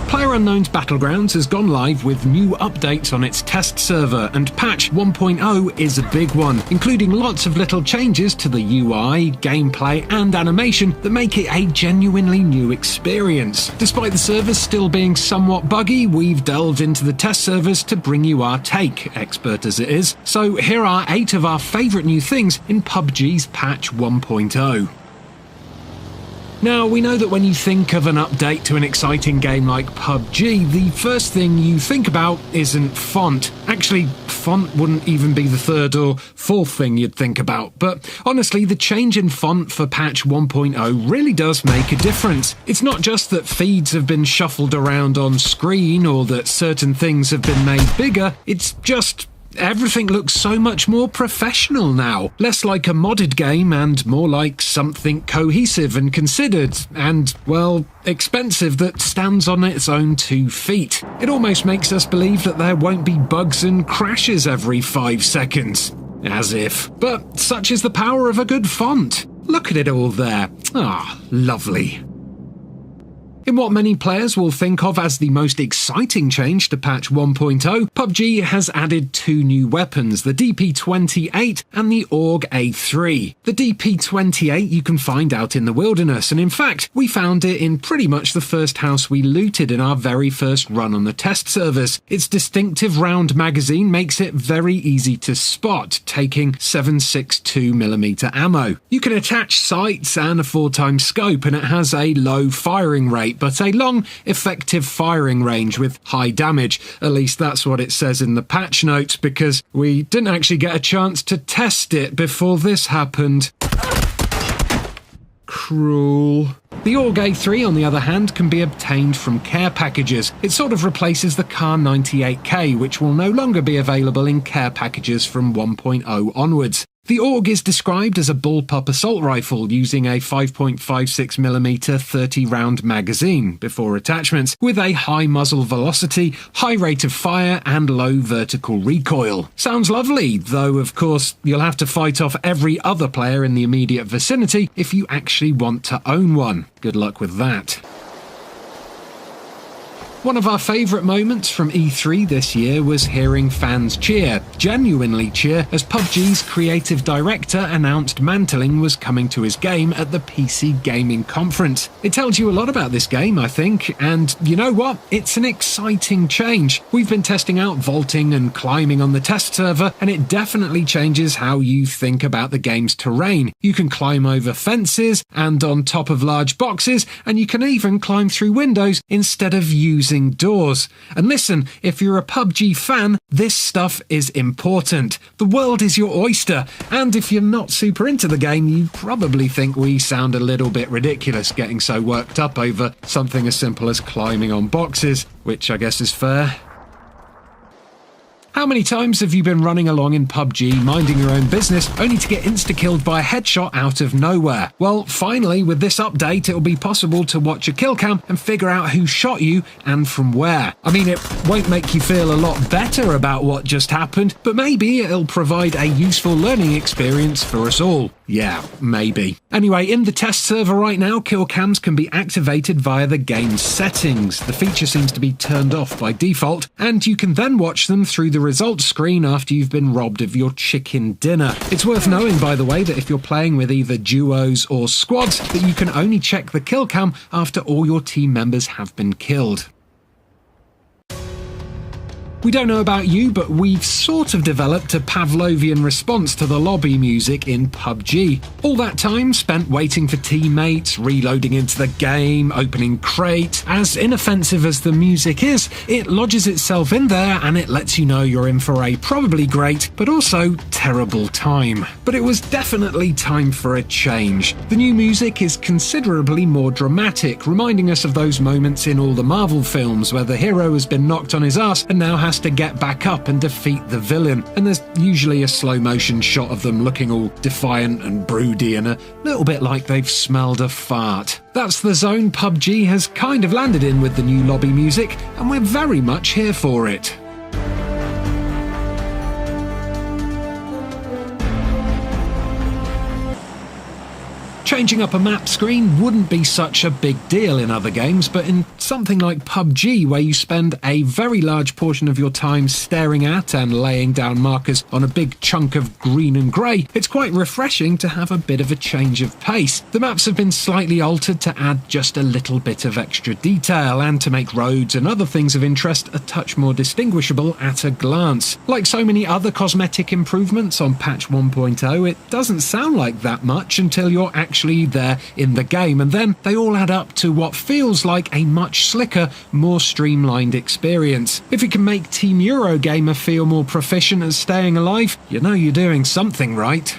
PlayerUnknown's Battlegrounds has gone live with new updates on its test server, and patch 1.0 is a big one, including lots of little changes to the UI, gameplay, and animation that make it a genuinely new experience. Despite the servers still being somewhat buggy, we've delved into the test servers to bring you our take, expert as it is. So here are 8 of our favourite new things in PUBG's patch 1.0. Now, we know that when you think of an update to an exciting game like PUBG, the first thing you think about isn't font. Actually, font wouldn't even be the third or fourth thing you'd think about. But honestly, the change in font for patch 1.0 really does make a difference. It's not just that feeds have been shuffled around on screen or that certain things have been made bigger, it's just everything looks so much more professional now. Less like a modded game and more like something cohesive and considered and, well, expensive that stands on its own 2 feet. It almost makes us believe that there won't be bugs and crashes every 5 seconds. As if. But such is the power of a good font. Look at it all there. Ah, lovely. In what many players will think of as the most exciting change to patch 1.0, PUBG has added 2 new weapons, the DP28 and the AUG A3. The DP28 you can find out in the wilderness, and in fact, we found it in pretty much the first house we looted in our very first run on the test servers. Its distinctive round magazine makes it very easy to spot, taking 7.62mm ammo. You can attach sights and a 4x scope, and it has a low firing rate, but a long, effective firing range with high damage. At least that's what it says in the patch notes, because we didn't actually get a chance to test it before this happened. Cruel. The AUG A3, on the other hand, can be obtained from care packages. It sort of replaces the Kar 98K, which will no longer be available in care packages from 1.0 onwards. The AUG is described as a bullpup assault rifle using a 5.56mm 30-round magazine, before attachments, with a high muzzle velocity, high rate of fire, and low vertical recoil. Sounds lovely, though of course you'll have to fight off every other player in the immediate vicinity if you actually want to own one. Good luck with that. One of our favourite moments from E3 this year was hearing fans cheer, genuinely cheer, as PUBG's creative director announced Mantling was coming to his game at the PC Gaming Conference. It tells you a lot about this game, I think, and you know what? It's an exciting change. We've been testing out vaulting and climbing on the test server, and it definitely changes how you think about the game's terrain. You can climb over fences and on top of large boxes, and you can even climb through windows instead of using doors. And listen, if you're a PUBG fan, this stuff is important. The world is your oyster, and if you're not super into the game, you probably think we sound a little bit ridiculous getting so worked up over something as simple as climbing on boxes, which I guess is fair. How many times have you been running along in PUBG, minding your own business, only to get insta-killed by a headshot out of nowhere? Well, finally, with this update, it'll be possible to watch a kill cam and figure out who shot you and from where. I mean, it won't make you feel a lot better about what just happened, but maybe it'll provide a useful learning experience for us all. Yeah, maybe. Anyway, in the test server right now, kill cams can be activated via the game's settings. The feature seems to be turned off by default, and you can then watch them through the results screen after you've been robbed of your chicken dinner. It's worth knowing, by the way, that if you're playing with either duos or squads, that you can only check the kill cam after all your team members have been killed. We don't know about you, but we've sort of developed a Pavlovian response to the lobby music in PUBG. All that time spent waiting for teammates, reloading into the game, opening crates. As inoffensive as the music is, it lodges itself in there and it lets you know you're in for a probably great, but also terrible time. But it was definitely time for a change. The new music is considerably more dramatic, reminding us of those moments in all the Marvel films where the hero has been knocked on his ass and now has to get back up and defeat the villain, and there's usually a slow motion shot of them looking all defiant and broody and a little bit like they've smelled a fart. That's the zone PUBG has kind of landed in with the new lobby music, and we're very much here for it. Changing up a map screen wouldn't be such a big deal in other games, but in something like PUBG, where you spend a very large portion of your time staring at and laying down markers on a big chunk of green and grey, it's quite refreshing to have a bit of a change of pace. The maps have been slightly altered to add just a little bit of extra detail and to make roads and other things of interest a touch more distinguishable at a glance. Like so many other cosmetic improvements on patch 1.0, it doesn't sound like that much until you're actually there in the game, and then they all add up to what feels like a much slicker, more streamlined experience. If you can make Team Eurogamer feel more proficient at staying alive, you know you're doing something right.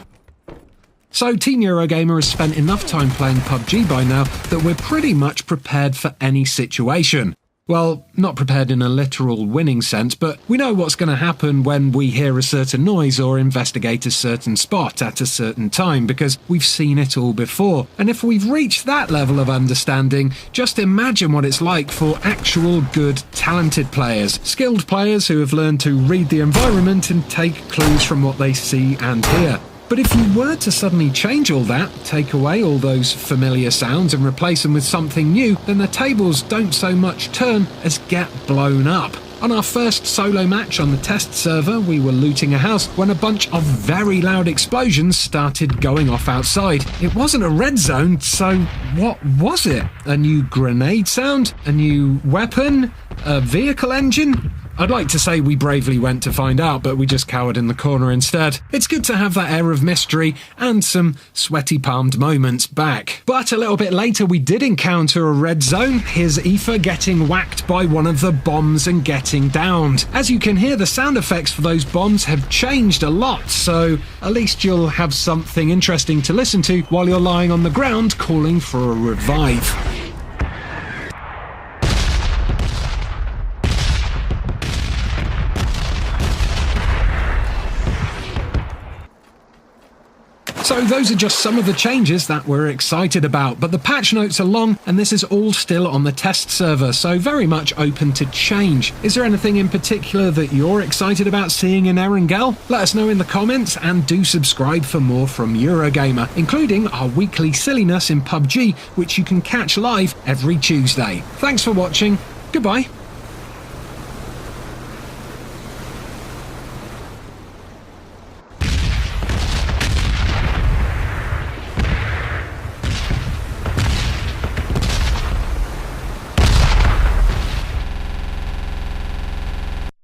So Team Eurogamer has spent enough time playing PUBG by now that we're pretty much prepared for any situation. Well, not prepared in a literal winning sense, but we know what's going to happen when we hear a certain noise or investigate a certain spot at a certain time, because we've seen it all before. And if we've reached that level of understanding, just imagine what it's like for actual good, talented players. Skilled players who have learned to read the environment and take clues from what they see and hear. But if you were to suddenly change all that, take away all those familiar sounds and replace them with something new, then the tables don't so much turn as get blown up. On our first solo match on the test server, we were looting a house when a bunch of very loud explosions started going off outside. It wasn't a red zone, so what was it? A new grenade sound? A new weapon? A vehicle engine? I'd like to say we bravely went to find out, but we just cowered in the corner instead. It's good to have that air of mystery and some sweaty-palmed moments back. But a little bit later we did encounter a red zone. Here's Aoife getting whacked by one of the bombs and getting downed. As you can hear, the sound effects for those bombs have changed a lot, so at least you'll have something interesting to listen to while you're lying on the ground calling for a revive. So those are just some of the changes that we're excited about, but the patch notes are long and this is all still on the test server, so very much open to change. Is there anything in particular that you're excited about seeing in Erangel? Let us know in the comments, and do subscribe for more from Eurogamer, including our weekly silliness in PUBG, which you can catch live every Tuesday. Thanks for watching. Goodbye.